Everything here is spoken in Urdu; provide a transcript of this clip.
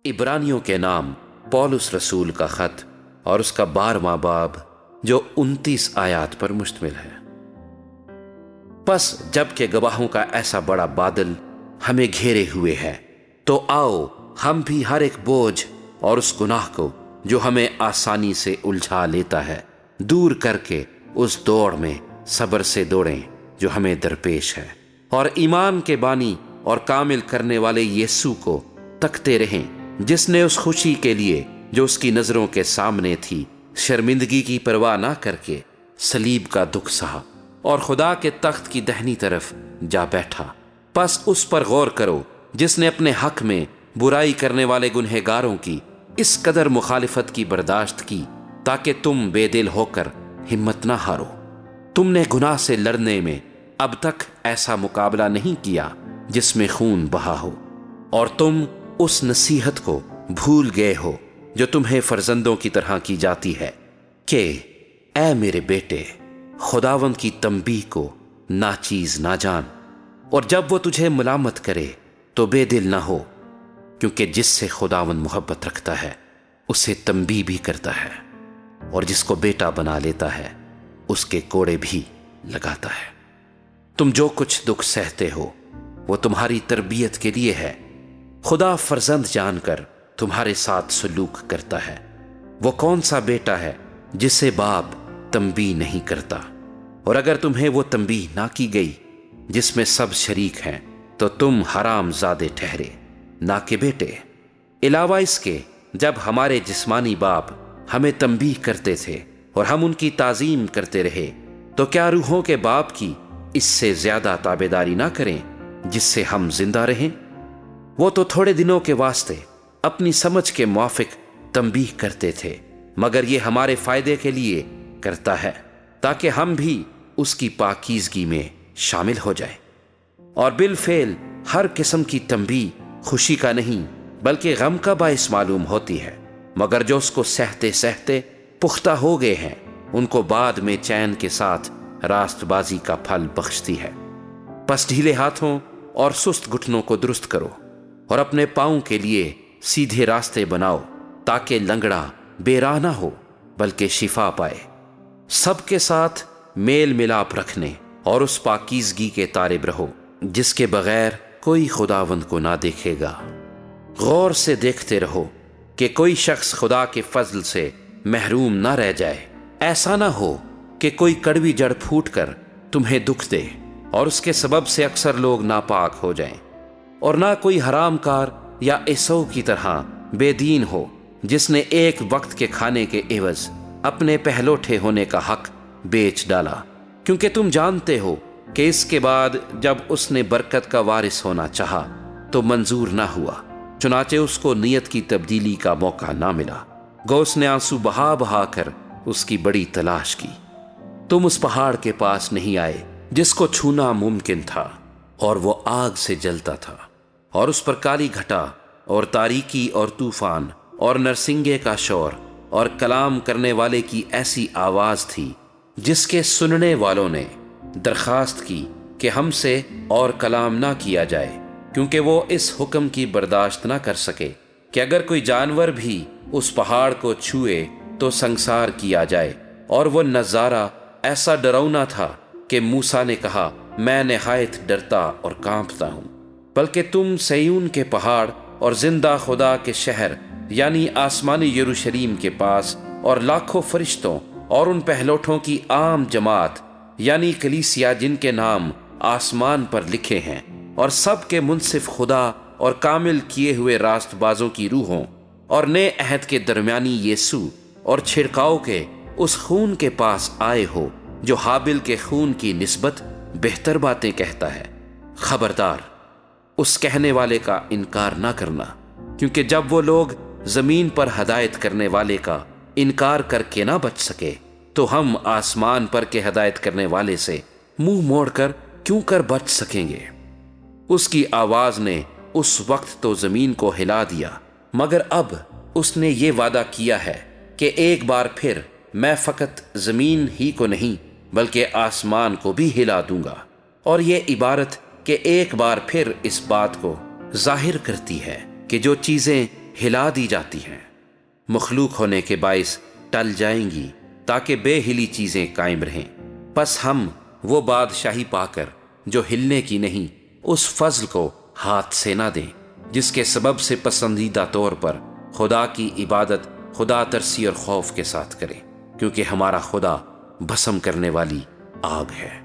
عبرانیوں کے نام پولس رسول کا خط اور اس کا 12واں باب جو 29 آیات پر مشتمل ہے۔ پس جب کہ گواہوں کا ایسا بڑا بادل ہمیں گھیرے ہوئے ہے، تو آؤ ہم بھی ہر ایک بوجھ اور اس گناہ کو جو ہمیں آسانی سے الجھا لیتا ہے دور کر کے اس دوڑ میں صبر سے دوڑیں جو ہمیں درپیش ہے، اور ایمان کے بانی اور کامل کرنے والے یسوع کو تکتے رہیں، جس نے اس خوشی کے لیے جو اس کی نظروں کے سامنے تھی شرمندگی کی پرواہ نہ کر کے صلیب کا دکھ سہا اور خدا کے تخت کی دہنی طرف جا بیٹھا۔ پس اس پر غور کرو جس نے اپنے حق میں برائی کرنے والے گنہگاروں کی اس قدر مخالفت کی برداشت کی تاکہ تم بے دل ہو کر ہمت نہ ہارو۔ تم نے گناہ سے لڑنے میں اب تک ایسا مقابلہ نہیں کیا جس میں خون بہا ہو، اور تم اس نصیحت کو بھول گئے ہو جو تمہیں فرزندوں کی طرح کی جاتی ہے کہ اے میرے بیٹے، خداوند کی تنبیہ کو ناچیز نہ جان، اور جب وہ تجھے ملامت کرے تو بے دل نہ ہو، کیونکہ جس سے خداوند محبت رکھتا ہے اسے تنبیہ بھی کرتا ہے، اور جس کو بیٹا بنا لیتا ہے اس کے کوڑے بھی لگاتا ہے۔ تم جو کچھ دکھ سہتے ہو وہ تمہاری تربیت کے لیے ہے۔ خدا فرزند جان کر تمہارے ساتھ سلوک کرتا ہے۔ وہ کون سا بیٹا ہے جسے باپ تنبیہ نہیں کرتا؟ اور اگر تمہیں وہ تنبیہ نہ کی گئی جس میں سب شریک ہیں تو تم حرام زادے ٹھہرے، نہ کہ بیٹے۔ علاوہ اس کے جب ہمارے جسمانی باپ ہمیں تنبیہ کرتے تھے اور ہم ان کی تعظیم کرتے رہے، تو کیا روحوں کے باپ کی اس سے زیادہ تابعداری نہ کریں جس سے ہم زندہ رہیں؟ وہ تو تھوڑے دنوں کے واسطے اپنی سمجھ کے موافق تنبیہ کرتے تھے، مگر یہ ہمارے فائدے کے لیے کرتا ہے تاکہ ہم بھی اس کی پاکیزگی میں شامل ہو جائیں۔ اور بالفعل ہر قسم کی تنبیہ خوشی کا نہیں بلکہ غم کا باعث معلوم ہوتی ہے، مگر جو اس کو سہتے سہتے پختہ ہو گئے ہیں ان کو بعد میں چین کے ساتھ راست بازی کا پھل بخشتی ہے۔ پس ڈھیلے ہاتھوں اور سست گھٹنوں کو درست کرو اور اپنے پاؤں کے لیے سیدھے راستے بناؤ تاکہ لنگڑا بے راہ نہ ہو بلکہ شفا پائے۔ سب کے ساتھ میل ملاپ رکھنے اور اس پاکیزگی کے طالب رہو جس کے بغیر کوئی خداوند کو نہ دیکھے گا۔ غور سے دیکھتے رہو کہ کوئی شخص خدا کے فضل سے محروم نہ رہ جائے۔ ایسا نہ ہو کہ کوئی کڑوی جڑ پھوٹ کر تمہیں دکھ دے اور اس کے سبب سے اکثر لوگ ناپاک ہو جائیں، اور نہ کوئی حرام کار یا عیسو کی طرح بے دین ہو جس نے ایک وقت کے کھانے کے عوض اپنے پہلوٹے ہونے کا حق بیچ ڈالا، کیونکہ تم جانتے ہو کہ اس کے بعد جب اس نے برکت کا وارث ہونا چاہا تو منظور نہ ہوا، چنانچہ اس کو نیت کی تبدیلی کا موقع نہ ملا، گو اس نے آنسو بہا بہا کر اس کی بڑی تلاش کی۔ تم اس پہاڑ کے پاس نہیں آئے جس کو چھونا ممکن تھا اور وہ آگ سے جلتا تھا، اور اس پر کالی گھٹا اور تاریکی اور طوفان اور نرسنگے کا شور اور کلام کرنے والے کی ایسی آواز تھی جس کے سننے والوں نے درخواست کی کہ ہم سے اور کلام نہ کیا جائے، کیونکہ وہ اس حکم کی برداشت نہ کر سکے کہ اگر کوئی جانور بھی اس پہاڑ کو چھوئے تو سنسار کیا جائے۔ اور وہ نظارہ ایسا ڈراؤنا تھا کہ موسیٰ نے کہا، میں نہایت ڈرتا اور کانپتا ہوں۔ بلکہ تم سیون کے پہاڑ اور زندہ خدا کے شہر یعنی آسمانی یروشلیم کے پاس اور لاکھوں فرشتوں اور ان پہلوٹوں کی عام جماعت یعنی کلیسیا جن کے نام آسمان پر لکھے ہیں، اور سب کے منصف خدا اور کامل کیے ہوئے راست بازوں کی روحوں اور نئے عہد کے درمیانی یسوع اور چھڑکاؤ کے اس خون کے پاس آئے ہو جو حابل کے خون کی نسبت بہتر باتیں کہتا ہے۔ خبردار، اس کہنے والے کا انکار نہ کرنا، کیونکہ جب وہ لوگ زمین پر ہدایت کرنے والے کا انکار کر کے نہ بچ سکے تو ہم آسمان پر کے ہدایت کرنے والے سے منہ موڑ کر کیوں کر بچ سکیں گے؟ اس کی آواز نے اس وقت تو زمین کو ہلا دیا، مگر اب اس نے یہ وعدہ کیا ہے کہ ایک بار پھر میں فقط زمین ہی کو نہیں بلکہ آسمان کو بھی ہلا دوں گا۔ اور یہ عبارت کہ ایک بار پھر اس بات کو ظاہر کرتی ہے کہ جو چیزیں ہلا دی جاتی ہیں، مخلوق ہونے کے باعث ٹل جائیں گی تاکہ بے ہلی چیزیں قائم رہیں۔ پس ہم وہ بادشاہی پا کر جو ہلنے کی نہیں، اس فضل کو ہاتھ سے نہ دیں جس کے سبب سے پسندیدہ طور پر خدا کی عبادت خدا ترسی اور خوف کے ساتھ کریں، کیونکہ ہمارا خدا بھسم کرنے والی آگ ہے۔